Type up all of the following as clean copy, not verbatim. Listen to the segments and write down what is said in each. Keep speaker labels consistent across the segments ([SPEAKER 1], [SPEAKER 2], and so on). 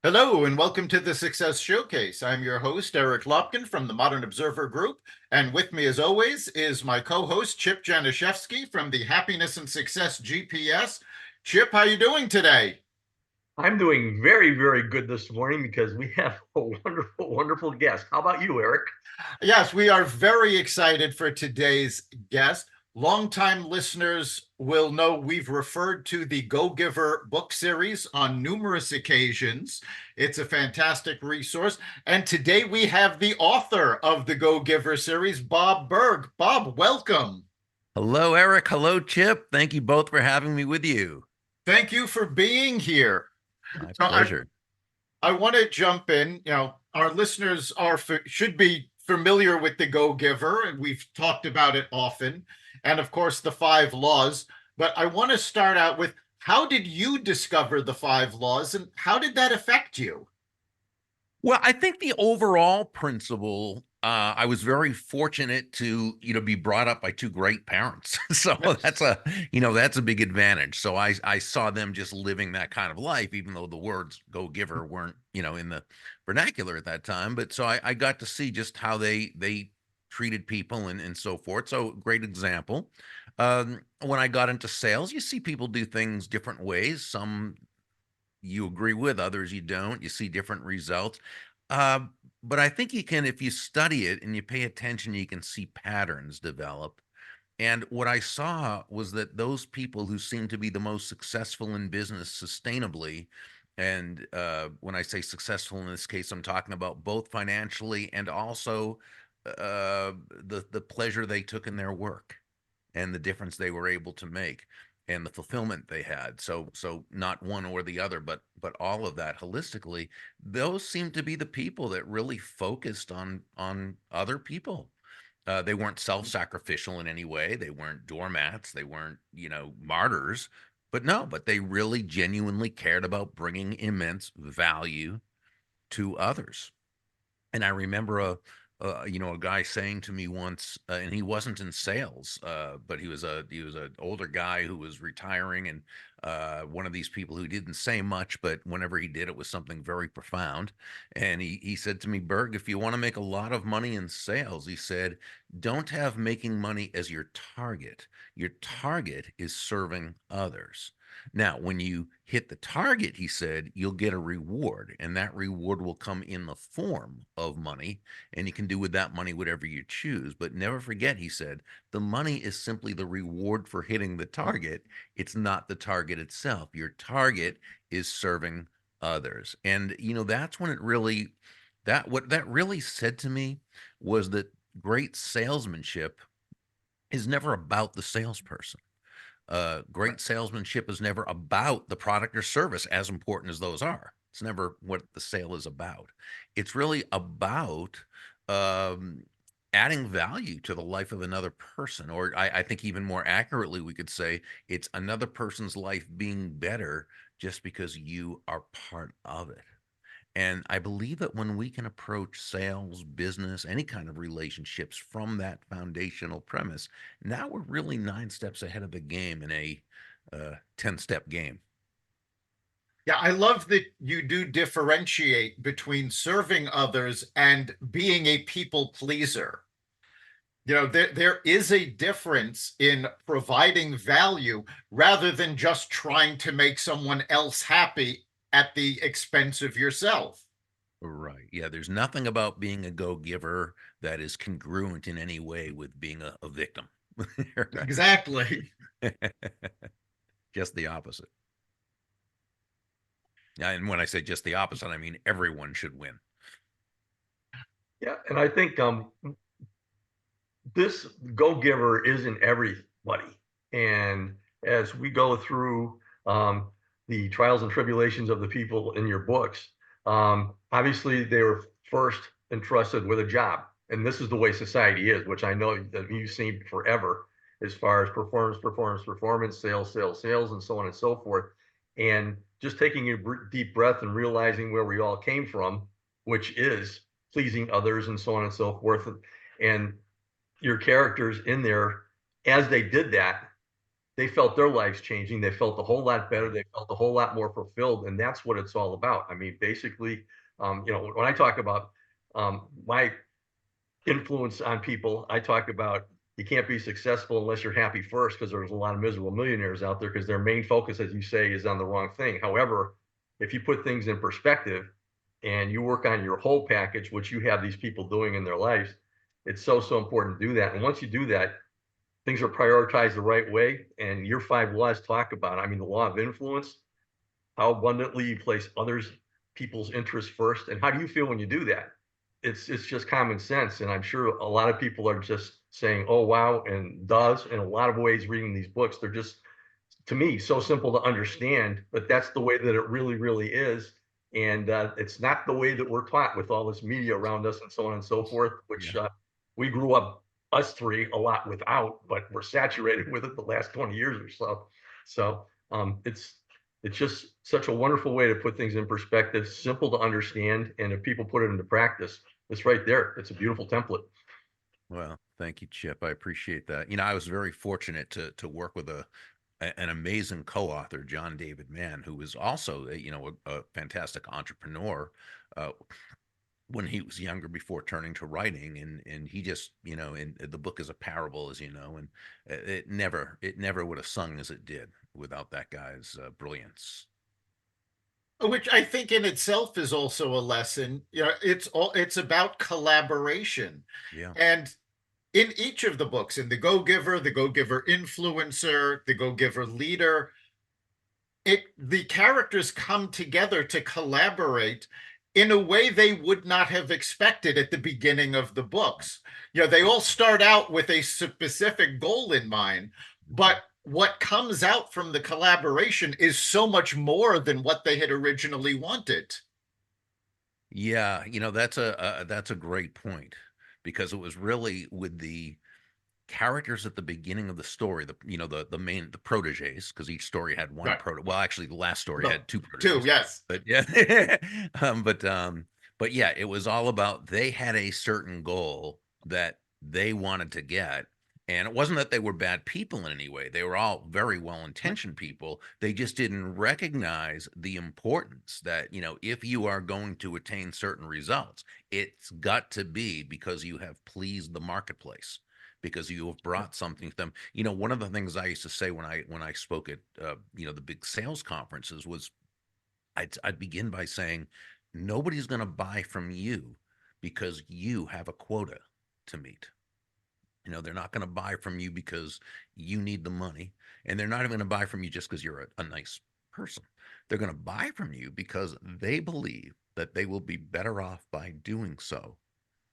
[SPEAKER 1] Hello and welcome to the Success Showcase. I'm your host, Eric Lopkin from the Modern Observer Group. And with me, as always, is my co-host, Chip Janiszewski from the Happiness and Success GPS. Chip, how you doing today?
[SPEAKER 2] I'm doing very, very good this morning because we have a wonderful, wonderful guest. How about you, Eric?
[SPEAKER 1] Yes, we are very excited for today's guest. Longtime listeners will know we've referred to the Go Giver book series on numerous occasions. It's a fantastic resource. And today we have the author of the Go Giver series, Bob Burg. Bob, welcome.
[SPEAKER 3] Hello, Eric. Hello, Chip. Thank you both for having me with you.
[SPEAKER 1] Thank you for being here.
[SPEAKER 3] My
[SPEAKER 1] So
[SPEAKER 3] pleasure.
[SPEAKER 1] I want to jump in. Our listeners should be familiar with the Go Giver, and we've talked about it often, and of course the five laws. But I want to start out with, how did you discover the five laws, and how did that affect you?
[SPEAKER 3] Well, I think the overall principle, I was very fortunate to, be brought up by two great parents. So
[SPEAKER 1] Yes.
[SPEAKER 3] that's a big advantage. So I saw them just living that kind of life, even though the words go giver weren't, in the vernacular at that time. But so I got to see just how they treated people and so forth. So great example. When I got into sales, you see people do things different ways. Some you agree with, others you don't. You see different results. Uh, but I think you can, if you study it and you pay attention, you can see patterns develop. And what I saw was that those people who seem to be the most successful in business sustainably, and when I say successful in this case, I'm talking about both financially and also the pleasure they took in their work and the difference they were able to make and the fulfillment they had. So not one or the other, but all of that holistically. Those seem to be the people that really focused on other people. They weren't self-sacrificial in any way. They weren't doormats. They weren't, martyrs. But no, but they really genuinely cared about bringing immense value to others. And I remember a guy saying to me once, and he wasn't in sales, but he was an older guy who was retiring, and one of these people who didn't say much, but whenever he did, it was something very profound. And he said to me, Berg, if you want to make a lot of money in sales, he said, don't have making money as your target. Your target is serving others. Now, when you hit the target, he said, you'll get a reward, and that reward will come in the form of money, and you can do with that money whatever you choose. But never forget, he said, the money is simply the reward for hitting the target. It's not the target itself. Your target is serving others. And, that's when what that really said to me was that great salesmanship is never about the salesperson. Great salesmanship is never about the product or service, as important as those are. It's never what the sale is about. It's really about um, adding value to the life of another person. Or I think even more accurately, we could say it's another person's life being better just because you are part of it. And I believe that when we can approach sales, business, any kind of relationships from that foundational premise, now we're really 9 steps ahead of the game in a 10-step game.
[SPEAKER 1] Yeah, I love that you do differentiate between serving others and being a people pleaser. There is a difference in providing value rather than just trying to make someone else happy at the expense of yourself.
[SPEAKER 3] Right. Yeah. There's nothing about being a go giver that is congruent in any way with being a victim. Right.
[SPEAKER 1] Exactly.
[SPEAKER 3] Just the opposite. Yeah. And when I say just the opposite, I mean everyone should win.
[SPEAKER 2] Yeah, and I think this go giver isn't everybody. And as we go through the trials and tribulations of the people in your books, obviously they were first entrusted with a job. And this is the way society is, which I know that you've seen forever, as far as performance, sales, and so on and so forth. And just taking a deep breath and realizing where we all came from, which is pleasing others and so on and so forth. And your characters in there, as they did that, they felt their lives changing. They felt a whole lot better. They felt a whole lot more fulfilled. And that's what it's all about. I mean, basically, when I talk about my influence on people, I talk about you can't be successful unless you're happy first, because there's a lot of miserable millionaires out there because their main focus, as you say, is on the wrong thing. However, if you put things in perspective and you work on your whole package, which you have these people doing in their lives, it's so, so important to do that. And once you do that, things are prioritized the right way. And your 5 laws talk about, I mean, the law of influence, how abundantly you place others, people's interests first. And how do you feel when you do that? It's just common sense. And I'm sure a lot of people are just saying, oh, wow, and does in a lot of ways reading these books. They're just, to me, so simple to understand, but that's the way that it really, really is. And it's not the way that we're taught with all this media around us and so on and so forth, which we grew up, us three, a lot without, but we're saturated with it the last 20 years or so. So it's just such a wonderful way to put things in perspective, simple to understand. And if people put it into practice, it's right there. It's a beautiful template.
[SPEAKER 3] Well, thank you, Chip. I appreciate that. I was very fortunate to work with an amazing co-author, John David Mann, who was also a fantastic entrepreneur when he was younger before turning to writing, and he just and the book is a parable, as you know, and it never would have sung as it did without that guy's brilliance.
[SPEAKER 1] Which I think in itself is also a lesson. It's about collaboration.
[SPEAKER 3] Yeah.
[SPEAKER 1] And in each of the books, in the Go-Giver, the Go-Giver Influencer, the Go-Giver Leader, the characters come together to collaborate in a way they would not have expected at the beginning of the books. They all start out with a specific goal in mind, but what comes out from the collaboration is so much more than what they had originally wanted.
[SPEAKER 3] Yeah, that's a great point, because it was really with the characters at the beginning of the story, the proteges, because each story had one
[SPEAKER 1] Right.
[SPEAKER 3] well, actually the last story had two
[SPEAKER 1] Two,
[SPEAKER 3] proteges.
[SPEAKER 1] yes.
[SPEAKER 3] But yeah. But yeah, it was all about, they had a certain goal that they wanted to get. And it wasn't that they were bad people in any way. They were all very well-intentioned people. They just didn't recognize the importance that, if you are going to attain certain results, it's got to be because you have pleased the marketplace, because you have brought something to them. One of the things I used to say when I spoke at the big sales conferences was, I'd begin by saying, nobody's going to buy from you because you have a quota to meet. They're not going to buy from you because you need the money, and they're not even going to buy from you just because you're a nice person. They're going to buy from you because they believe that they will be better off by doing so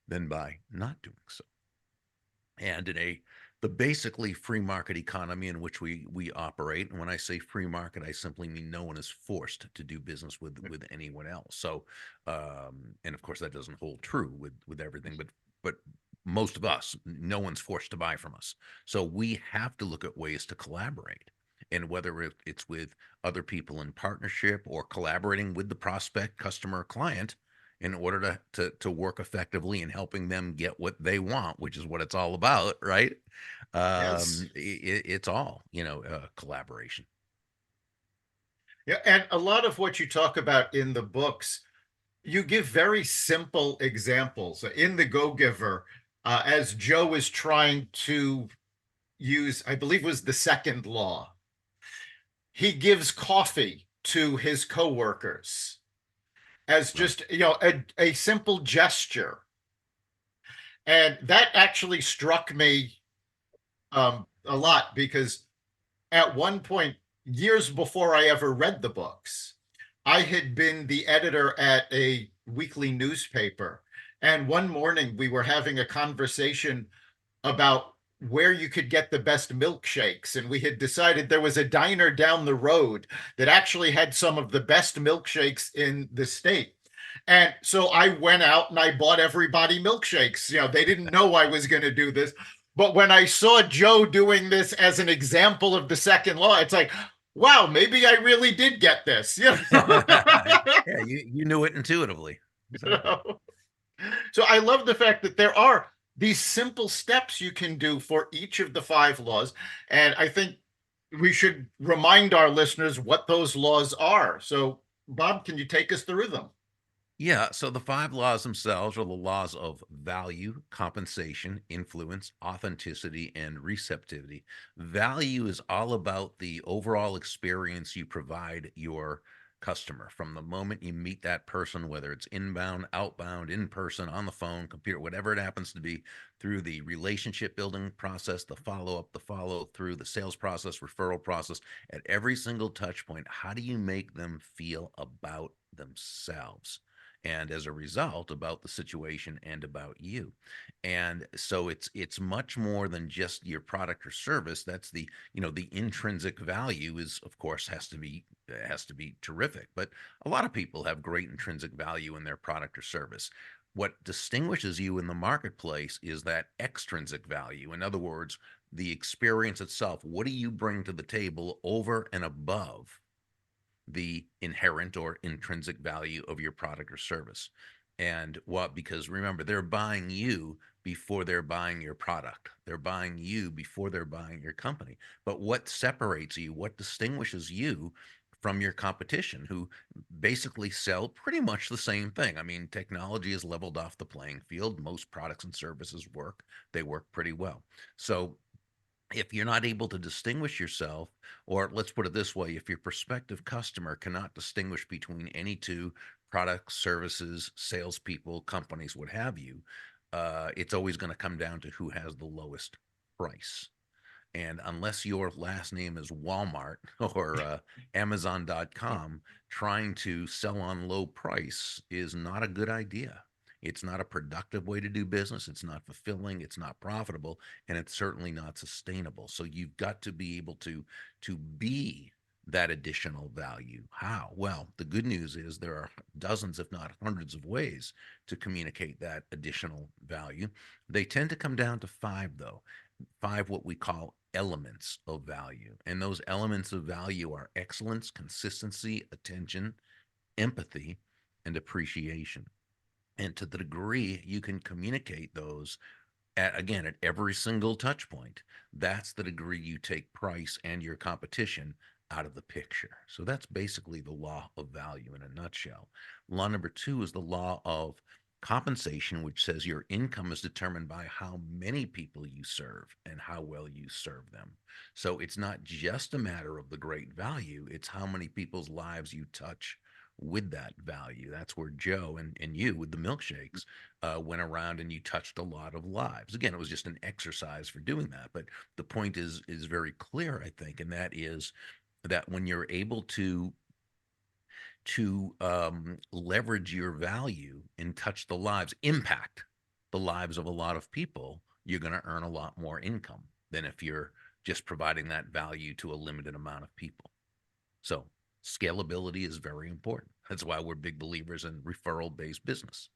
[SPEAKER 3] than by not doing so. And in the basically free market economy in which we operate, and when I say free market, I simply mean no one is forced to do business with anyone else. So, and of course that doesn't hold true with everything, but most of us, no one's forced to buy from us. So we have to look at ways to collaborate, and whether it's with other people in partnership or collaborating with the prospect, customer, client, in order to work effectively in helping them get what they want, which is what it's all about, right?
[SPEAKER 1] Yes.
[SPEAKER 3] It's all collaboration.
[SPEAKER 1] Yeah, and a lot of what you talk about in the books, you give very simple examples. In the Go-Giver, as Joe is trying to use, I believe it was the second law, he gives coffee to his coworkers as just a simple gesture, and that actually struck me a lot, because at one point, years before I ever read the books, I had been the editor at a weekly newspaper, and one morning we were having a conversation about where you could get the best milkshakes. And we had decided there was a diner down the road that actually had some of the best milkshakes in the state. And so I went out and I bought everybody milkshakes. They didn't know I was going to do this. But when I saw Joe doing this as an example of the second law, it's like, wow, maybe I really did get this.
[SPEAKER 3] Yeah, you knew it intuitively. Exactly.
[SPEAKER 1] So I love the fact that there are these simple steps you can do for each of the 5 laws. And I think we should remind our listeners what those laws are. So, Bob, can you take us through them?
[SPEAKER 3] Yeah, so the five laws themselves are the laws of value, compensation, influence, authenticity, and receptivity. Value is all about the overall experience you provide your customer from the moment you meet that person, whether it's inbound, outbound, in person, on the phone, computer, whatever it happens to be, through the relationship building process, the follow up, the follow through, the sales process, referral process. At every single touch point, how do you make them feel about themselves? And as a result, about the situation and about you. And so it's much more than just your product or service. That's the, the intrinsic value is, of course, has to be terrific. But a lot of people have great intrinsic value in their product or service. What distinguishes you in the marketplace is that extrinsic value. In other words, the experience itself. What do you bring to the table over and above the inherent or intrinsic value of your product or service? And what, because remember, they're buying you before they're buying your product. They're buying you before they're buying your company. But what separates you, what distinguishes you from your competition, who basically sell pretty much the same thing? I mean, technology has leveled off the playing field. Most products and services work, they work pretty well. So if you're not able to distinguish yourself, or let's put it this way, if your prospective customer cannot distinguish between any two products, services, salespeople, companies, what have you, it's always going to come down to who has the lowest price. And unless your last name is Walmart or Amazon.com, trying to sell on low price is not a good idea. It's not a productive way to do business. It's not fulfilling. It's not profitable, and it's certainly not sustainable. So you've got to be able to be that additional value. How? Well, the good news is there are dozens, if not hundreds, of ways to communicate that additional value. They tend to come down to five, though. Five what we call elements of value. And those elements of value are excellence, consistency, attention, empathy, and appreciation. And to the degree you can communicate those again at every single touch point, that's the degree you take price and your competition out of the picture. So that's basically the law of value in a nutshell. Law number two is the law of compensation, which says your income is determined by how many people you serve and how well you serve them. So it's not just a matter of the great value, it's how many people's lives you touch with that value. That's where Joe and you with the milkshakes went around and you touched a lot of lives. Again, it was just an exercise for doing that, but the point is very clear, I think, and that is that when you're able to leverage your value and touch the lives, impact the lives of a lot of people, you're going to earn a lot more income than if you're just providing that value to a limited amount of people. So scalability is very important. That's why we're big believers in referral based business.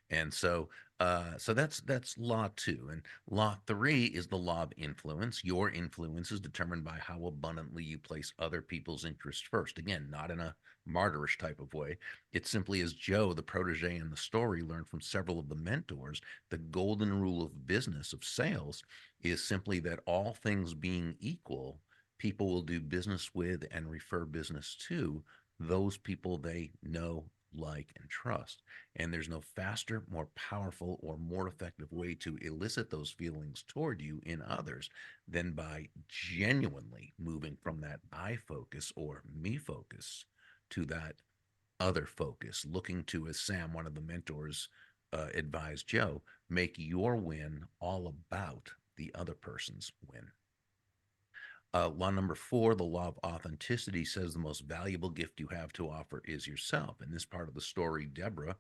[SPEAKER 3] And so that's law two. And law three is the law of influence. Your influence is determined by how abundantly you place other people's interests first. Again, not in a martyrish type of way. It simply as Joe, the protege in the story, learned from several of the mentors, the golden rule of business, of sales, is simply that all things being equal, people will do business with and refer business to those people they know, like, and trust. And there's no faster, more powerful, or more effective way to elicit those feelings toward you in others than by genuinely moving from that I focus or me focus to that other focus, looking to, as Sam, one of the mentors, advised Joe, make your win all about the other person's win. Law number four, the law of authenticity, says the most valuable gift you have to offer is yourself. In this part of the story, Deborah,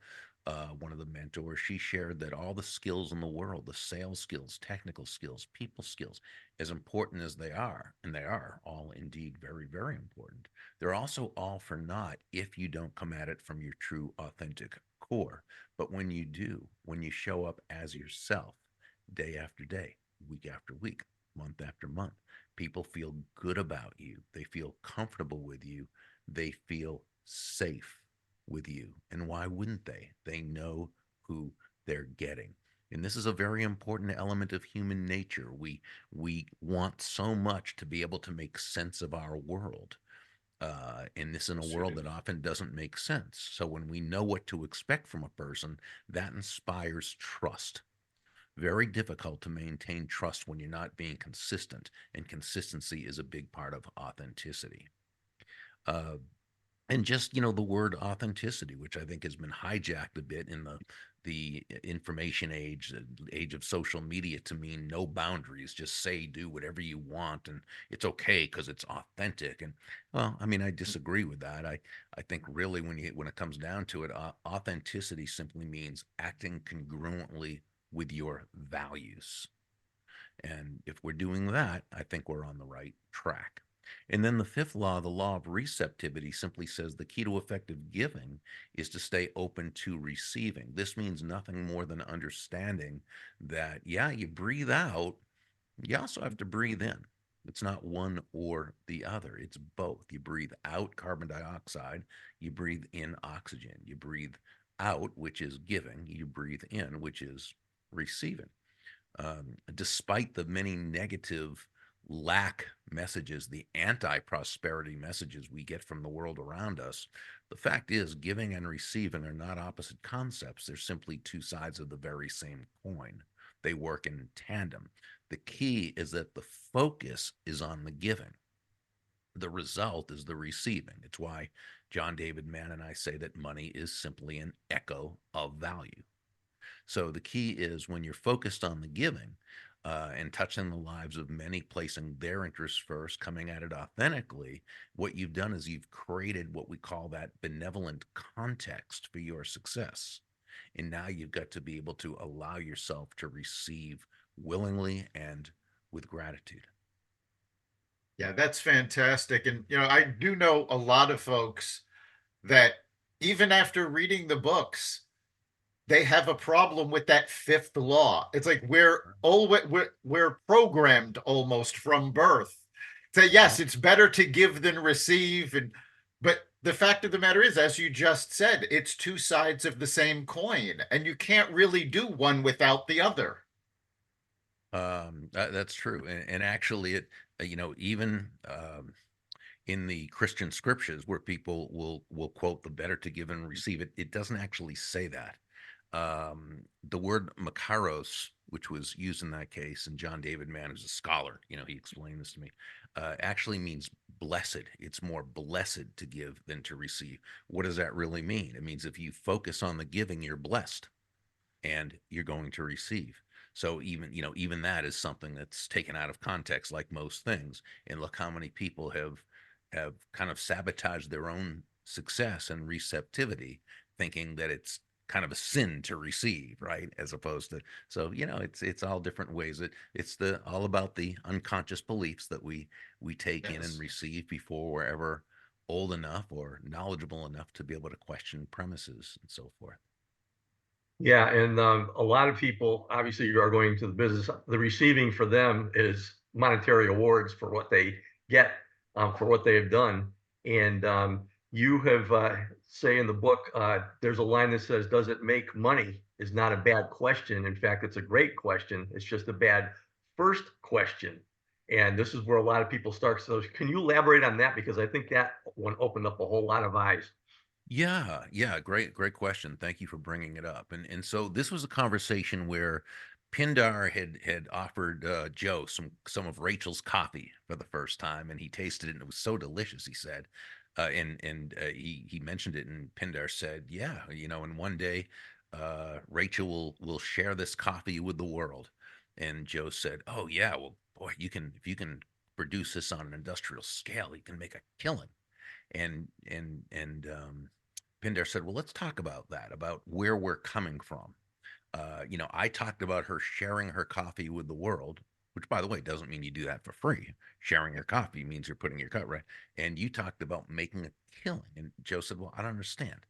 [SPEAKER 3] one of the mentors, she shared that all the skills in the world, the sales skills, technical skills, people skills, as important as they are, and they are all indeed very, very important, they're also all for naught if you don't come at it from your true, authentic core. But when you do, when you show up as yourself, day after day, week after week, month after month, people feel good about you. They feel comfortable with you. They feel safe with you. And why wouldn't they? They know who they're getting. And this is a very important element of human nature. We want so much to be able to make sense of our world. And this in a
[SPEAKER 1] Yes, we
[SPEAKER 3] world
[SPEAKER 1] do.
[SPEAKER 3] that often doesn't make sense. So when we know what to expect from a person, that inspires trust. Very difficult to maintain trust when you're not being consistent, and consistency is a big part of authenticity. Uh, and just the word authenticity, which I think has been hijacked a bit in the information age, the age of social media, to mean no boundaries, just say, do whatever you want, and it's okay because it's authentic. And well, I mean, I disagree with that. I think really when it comes down to it, authenticity simply means acting congruently with your values. And if we're doing that, I think we're on the right track. And then the fifth law, the law of receptivity, simply says the key to effective giving is to stay open to receiving. This means nothing more than understanding that, yeah, you breathe out, you also have to breathe in. It's not one or the other, it's both. You breathe out carbon dioxide, you breathe in oxygen. You breathe out, which is giving, you breathe in, which is receiving. Despite the many negative lack messages, the anti prosperity messages we get from the world around us, the fact is, giving and receiving are not opposite concepts. They're simply two sides of the very same coin. They work in tandem. The key is that the focus is on the giving. The result is the receiving. It's why John David Mann and I say that money is simply an echo of value. So the key is when you're focused on the giving and touching the lives of many, placing their interests first, coming at it authentically, what you've done is you've created what we call that benevolent context for your success. And now you've got to be able to allow yourself to receive willingly and with gratitude.
[SPEAKER 1] Yeah, that's fantastic. And, I do know a lot of folks that even after reading the books, they have a problem with that fifth law. It's like we're programmed almost from birth to,
[SPEAKER 3] Yeah.
[SPEAKER 1] yes, it's better to give than receive. And but the fact of the matter is, as you just said, it's two sides of the same coin, and you can't really do one without the other.
[SPEAKER 3] That's true. And actually, even in the Christian scriptures where people will quote the better to give and receive it, it doesn't actually say that. The word makaros, which was used in that case, and John David Mann, who's a scholar, he explained this to me, actually means blessed. It's more blessed to give than to receive. What does that really mean? It means if you focus on the giving, you're blessed and you're going to receive. So even that is something that's taken out of context, like most things. And look how many people have kind of sabotaged their own success and receptivity, thinking that it's kind of a sin to receive, right? As opposed to, so it's all different ways. It's the all about the unconscious beliefs that we take in and
[SPEAKER 1] Yes.
[SPEAKER 3] receive before we're ever old enough or knowledgeable enough to be able to question premises and so forth.
[SPEAKER 2] Yeah, and a lot of people obviously are going to the business. The receiving for them is monetary awards for what they get, for what they have done. And you have say in the book, there's a line that says, "Does it make money?" Is not a bad question. In fact, it's a great question. It's just a bad first question. And this is where a lot of people start. So, can you elaborate on that? Because I think that one opened up a whole lot of eyes.
[SPEAKER 3] Yeah, yeah, great question. Thank you for bringing it up. And so this was a conversation where Pindar had offered Joe some of Rachel's coffee for the first time, and he tasted it, and it was so delicious. He said, and he mentioned it, and Pindar said, "Yeah, and one day, Rachel will share this coffee with the world." And Joe said, "Oh yeah, well, boy, you can if you can produce this on an industrial scale, you can make a killing." And Pindar said, "Well, let's talk about that, about where we're coming from." I talked about her sharing her coffee with the world, which, by the way, doesn't mean you do that for free. Sharing your coffee means you're putting your cut right. And you talked about making a killing. And Joe said, "Well, I don't understand.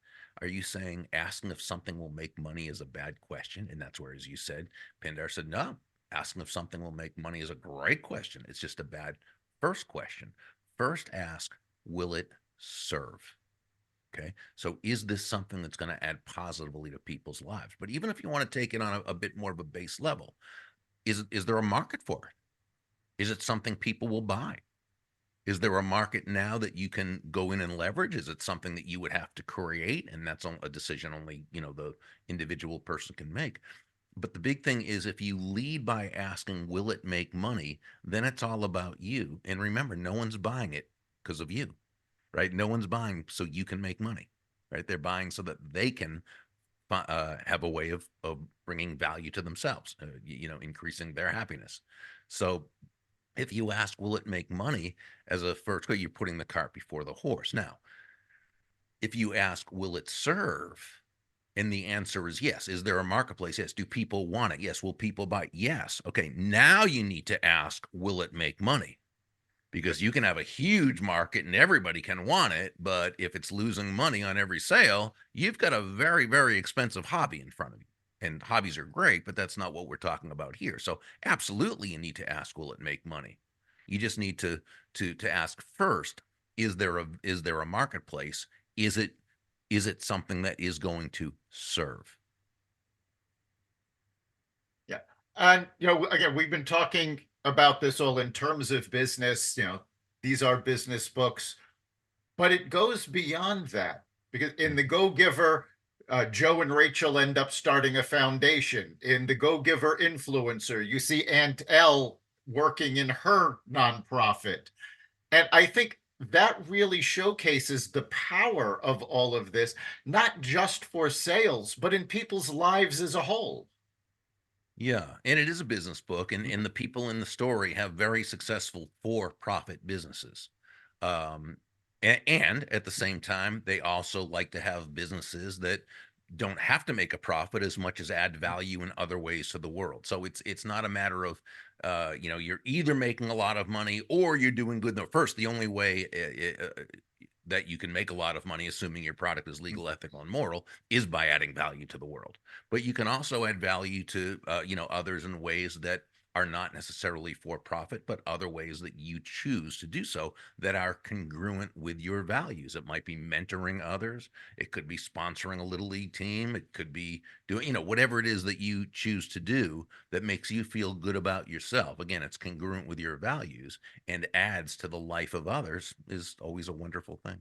[SPEAKER 3] Are you saying asking if something will make money is a bad question?" And that's where, as you said, Pindar said, "No, asking if something will make money is a great question. It's just a bad first question. First ask, will it serve?" Okay. So is this something that's going to add positively to people's lives? But even if you want to take it on a bit more of a base level, is there a market for it? Is it something people will buy? Is there a market now that you can go in and leverage? Is it something that you would have to create? And that's a decision only, the individual person can make. But the big thing is if you lead by asking, will it make money? Then it's all about you. And remember, no one's buying it because of you, right? No one's buying so you can make money, right? They're buying so that they can have a way of bringing value to themselves, increasing their happiness. So if you ask, will it make money, as a first, you're putting the cart before the horse. Now, if you ask, will it serve? And the answer is yes. Is there a marketplace? Yes. Do people want it? Yes. Will people buy? Yes. Okay. Now you need to ask, will it make money? Because you can have a huge market and everybody can want it. But if it's losing money on every sale, you've got a very, very expensive hobby in front of you. And hobbies are great, but that's not what we're talking about here. So absolutely you need to ask, will it make money? You just need to ask first, is there a marketplace? Is it something that is going to serve?
[SPEAKER 1] Yeah. And, again, we've been talking about this all in terms of business. These are business books, but it goes beyond that because in The Go Giver, Joe and Rachel end up starting a foundation. In The Go Giver Influencer, you see Aunt Elle working in her nonprofit. And I think that really showcases the power of all of this, not just for sales, but in people's lives as a whole.
[SPEAKER 3] Yeah, and it is a business book, and the people in the story have very successful for-profit businesses. Um, and at the same time, they also like to have businesses that don't have to make a profit as much as add value in other ways to the world. So it's not a matter of you're either making a lot of money or you're doing good. No, first, the only way that you can make a lot of money, assuming your product is legal, ethical, and moral, is by adding value to the world. But you can also add value to others in ways that are not necessarily for profit, but other ways that you choose to do so that are congruent with your values. It might be mentoring others. It could be sponsoring a little league team. It could be doing, whatever it is that you choose to do that makes you feel good about yourself. Again, it's congruent with your values and adds to the life of others is always a wonderful thing.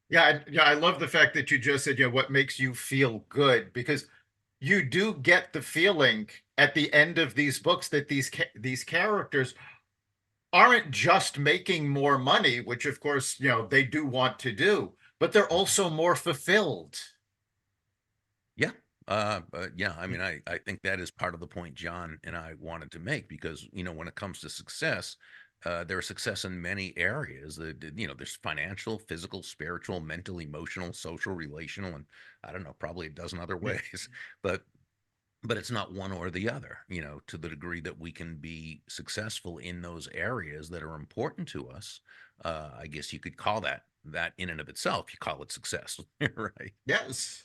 [SPEAKER 1] Yeah, I love the fact that you just said, what makes you feel good, because you do get the feeling at the end of these books that these characters aren't just making more money, which of course, they do want to do, but they're also more fulfilled.
[SPEAKER 3] Yeah. Yeah. I mean, I think that is part of the point John and I wanted to make because, when it comes to success, there's success in many areas. There's financial, physical, spiritual, mental, emotional, social, relational, and I don't know, probably a dozen other
[SPEAKER 1] Yeah.
[SPEAKER 3] ways. But it's not one or the other, to the degree that we can be successful in those areas that are important to us. I guess you could call that in and of itself, you call it success, right?
[SPEAKER 1] Yes.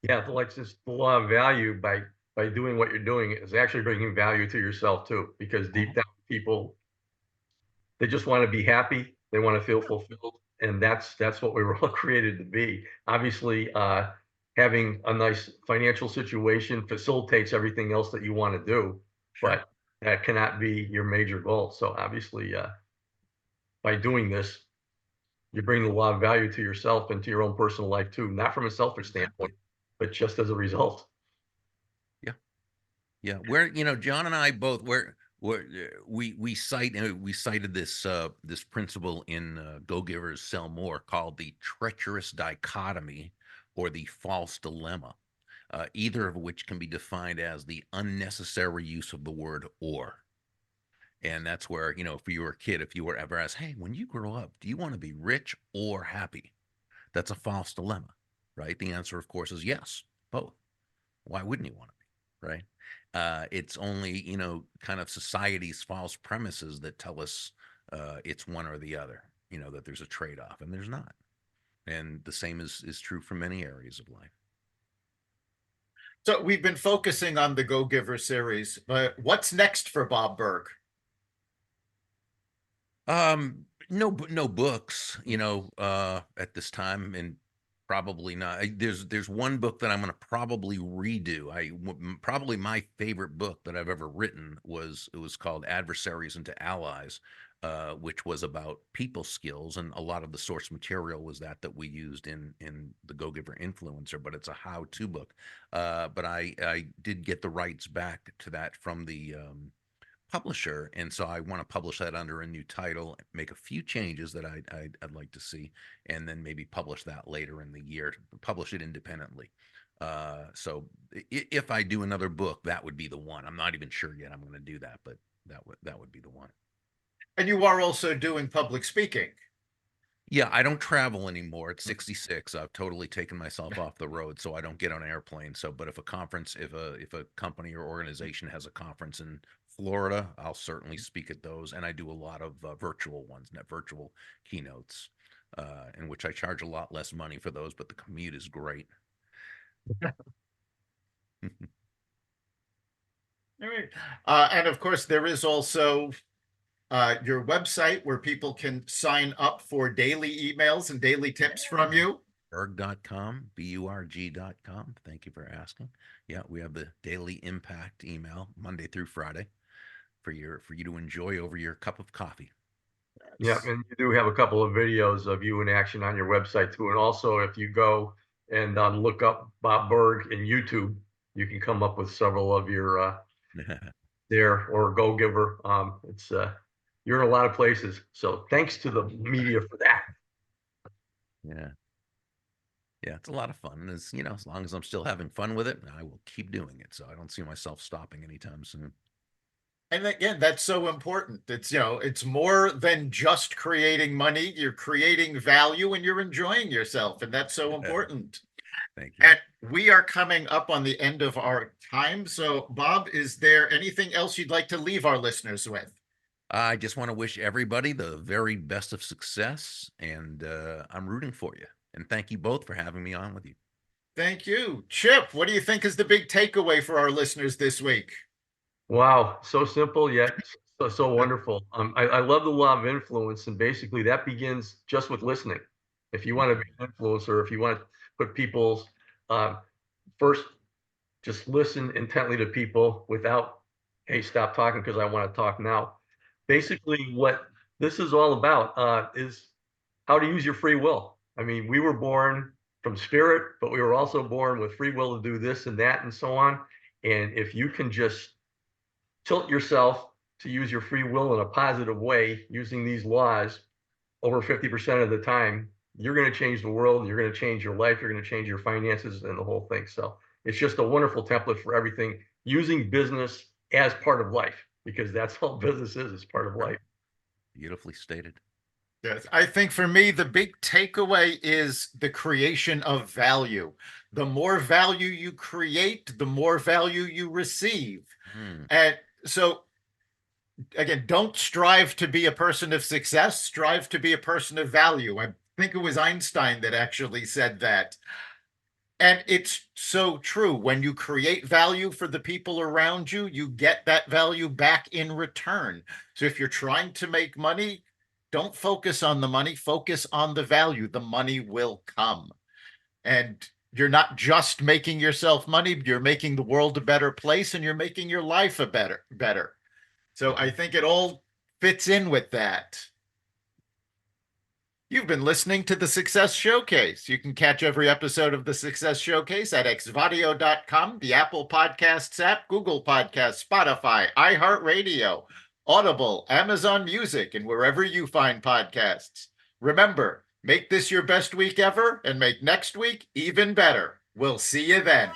[SPEAKER 2] Yeah, like just the law of value by doing what you're doing is actually bringing value to yourself too, because deep down people, they just want to be happy, they want to feel fulfilled, and that's what we were all created to be. Obviously, having a nice financial situation facilitates everything else that you want to do,
[SPEAKER 3] Sure.
[SPEAKER 2] but that cannot be your major goal. So obviously, by doing this, you bring the law of value to yourself and to your own personal life too, not from a selfish
[SPEAKER 3] Exactly.
[SPEAKER 2] standpoint, but just as a result.
[SPEAKER 3] Yeah. Yeah, John and I both we cited this principle in Go Givers Sell More called the treacherous dichotomy or the false dilemma, either of which can be defined as the unnecessary use of the word or. And that's where, if you were a kid, if you were ever asked, hey, when you grow up, do you want to be rich or happy? That's a false dilemma, right? The answer, of course, is yes, both. Why wouldn't you want to be, right? It's only, kind of society's false premises that tell us it's one or the other, that there's a trade-off, and there's not. And the same is true for many areas of life.
[SPEAKER 1] So we've been focusing on the Go Giver series, but what's next for Bob Burg?
[SPEAKER 3] Um, No books, at this time, and probably not. There's one book that I'm going to probably redo. Probably my favorite book that I've ever written it was called Adversaries into Allies, which was about people skills, and a lot of the source material was that we used in the Go Giver Influencer. But it's a how-to book. But I did get the rights back to that from the publisher, and so I want to publish that under a new title, make a few changes that I'd like to see, and then maybe publish that later in the year, publish it independently. So if I do another book, that would be the one. I'm not even sure yet I'm going to do that, but that would be the one.
[SPEAKER 1] And you are also doing public speaking.
[SPEAKER 3] Yeah, I don't travel anymore. At 66, I've totally taken myself off the road, so I don't get on airplanes. So, but if a company or organization has a conference in Florida, I'll certainly speak at those. And I do a lot of virtual ones, virtual keynotes, in which I charge a lot less money for those, but the commute is great.
[SPEAKER 1] All right. And of course, there is also your website where people can sign up for daily emails and daily tips from you.
[SPEAKER 3] Burg.com, Burg.com. Thank you for asking. Yeah, we have the daily impact email Monday through Friday for you to enjoy over your cup of coffee.
[SPEAKER 2] Yeah, and you do have a couple of videos of you in action on your website too. And also, if you go and look up Bob Burg in YouTube, you can come up with several of your there, or Go Giver. It's you're in a lot of places. So thanks to the media for that.
[SPEAKER 3] Yeah. Yeah, it's a lot of fun. And as long as I'm still having fun with it, I will keep doing it. So I don't see myself stopping anytime soon.
[SPEAKER 1] And again, that's so important. It's more than just creating money. You're creating value and you're enjoying yourself. And that's so important.
[SPEAKER 3] Thank you.
[SPEAKER 1] And we are coming up on the end of our time. So, Bob, is there anything else you'd like to leave our listeners with?
[SPEAKER 3] I just want to wish everybody the very best of success, and I'm rooting for you. And thank you both for having me on with you.
[SPEAKER 1] Thank you. Chip, what do you think is the big takeaway for our listeners this week?
[SPEAKER 2] Wow, so simple yet so wonderful. I love the law of influence, and basically that begins just with listening. If you want to be an influencer, if you want to put people's first, just listen intently to people without, hey, stop talking because I want to talk now. Basically, what this is all about is how to use your free will. I mean, we were born from spirit, but we were also born with free will to do this and that and so on. And if you can just tilt yourself to use your free will in a positive way, using these laws over 50% of the time, you're going to change the world, you're going to change your life, you're going to change your finances and the whole thing. So it's just a wonderful template for everything, using business as part of life, because that's all business is part of life.
[SPEAKER 3] Beautifully stated.
[SPEAKER 1] Yes, I think for me, the big takeaway is the creation of value. The more value you create, the more value you receive. And so, again, don't strive to be a person of success, strive to be a person of value. I think it was Einstein that actually said that. And it's so true. When you create value for the people around you, you get that value back in return. So if you're trying to make money, don't focus on the money, focus on the value. The money will come. And you're not just making yourself money, you're making the world a better place, and you're making your life a better. So I think it all fits in with that. You've been listening to the Success Showcase. You can catch every episode of the Success Showcase at xvadio.com, the Apple Podcasts app, Google Podcasts, Spotify, iHeartRadio, Audible, Amazon Music, and wherever you find podcasts. Remember, make this your best week ever and make next week even better. We'll see you then.